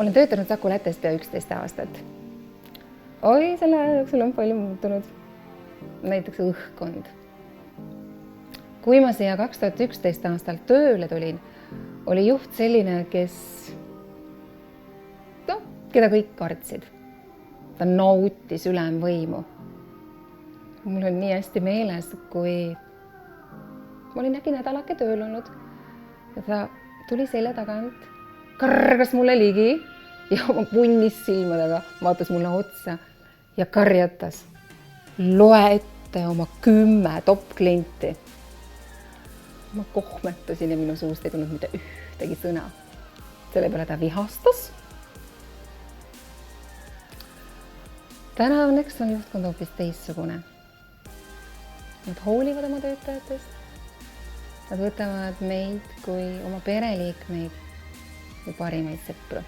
olen töötanud Saku Lätes pea 11 aastat. Oi, selle aja jooksul on palju muutunud. Näiteks õhkkond. Kui ma siia 2011 aastal tööle tulin, oli juht selline, keda kõik kartsid. Ta nautis ülemvõimu. Mul on nii hästi meeles, kui ma olin äkki nädalake tööl olnud ja ta tuli selja tagant, kargas mulle ligi ja oma punnis silmadega vaatas mulle otsa ja karjatas. Loe ette oma 10 top-klienti. Ma kohmetasin ja minu suust ei tulnud mitte ühtegi sõna. Selle peale ta vihastas. Täna õnneks on juhtkond hoopis teissugune. Nad hoolivad oma töötajatest. Nad võtavad meid kui oma pereliikmeid ja parimaid sõpru.